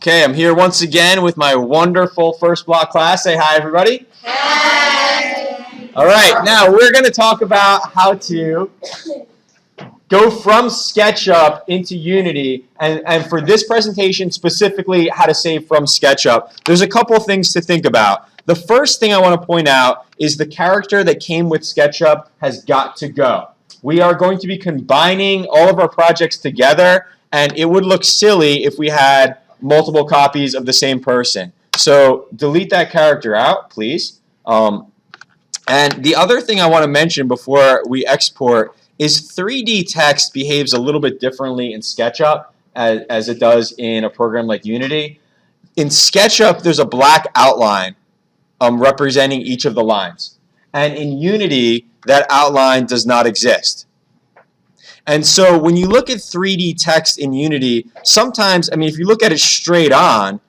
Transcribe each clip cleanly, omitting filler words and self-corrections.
Okay, I'm here once again with my wonderful first block class. Say hi, everybody. Hi. All right, now we're going to talk about how to go from Sketchup into Unity, and for this presentation specifically, how to save from Sketchup. There's a couple things to think about. The first thing I want to point out is the character that came with Sketchup has got to go. We are going to be combining all of our projects together, and it would look silly if we had multiple copies of the same person. So delete that character out, please. And the other thing I want to mention before we export is 3D text behaves a little bit differently in SketchUp as it does in a program like Unity. In SketchUp, there's a black outline representing each of the lines. And in Unity, that outline does not exist. And so when you look at 3D text in Unity, sometimes, I mean, if you look at it straight on,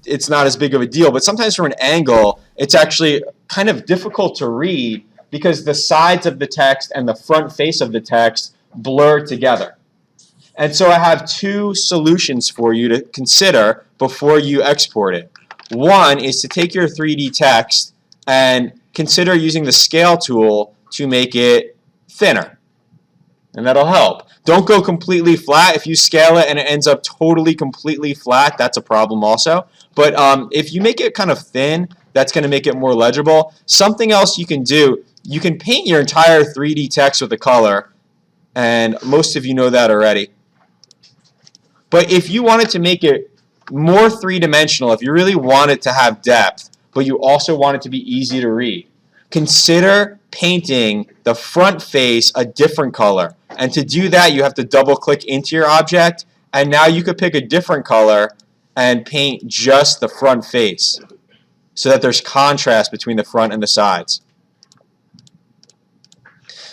it's not as big of a deal. But sometimes from an angle, it's actually kind of difficult to read because the sides of the text and the front face of the text blur together. And so I have two solutions for you to consider before you export it. One is to take your 3D text and consider using the scale tool to make it thinner. And that'll help. Don't go completely flat. If you scale it and it ends up totally completely flat, that's a problem also. But if you make it kind of thin, that's going to make it more legible. Something else you can do, you can paint your entire 3D text with a color, and most of you know that already. But if you wanted to make it more three-dimensional, if you really wanted to have depth, but you also want it to be easy to read, consider painting the front face a different color. And to do that, you have to double-click into your object, and now you could pick a different color and paint just the front face so that there's contrast between the front and the sides.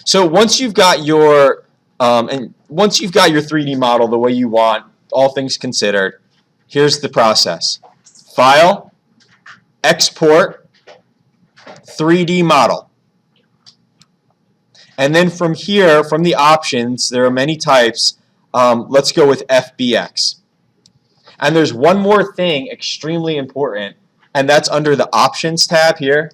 So once you've got your 3D model the way you want, all things considered, here's the process. File, export, 3D model. And then from here, from the options, there are many types. Let's go with FBX. And there's one more thing extremely important, and that's under the Options tab here.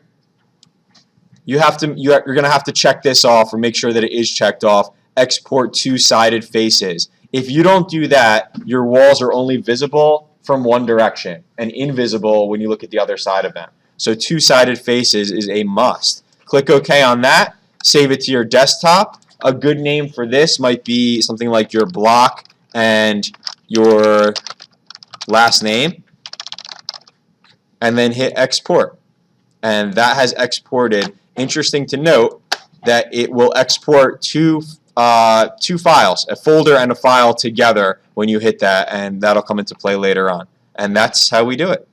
You're going to have to check this off or make sure that it is checked off. Export two-sided faces. If you don't do that, your walls are only visible from one direction and invisible when you look at the other side of them. So two-sided faces is a must. Click OK on that. Save it to your desktop. A good name for this might be something like your block and your last name. And then hit export. And that has exported. Interesting to note that it will export two files, a folder and a file together when you hit that, and that'll come into play later on. And that's how we do it.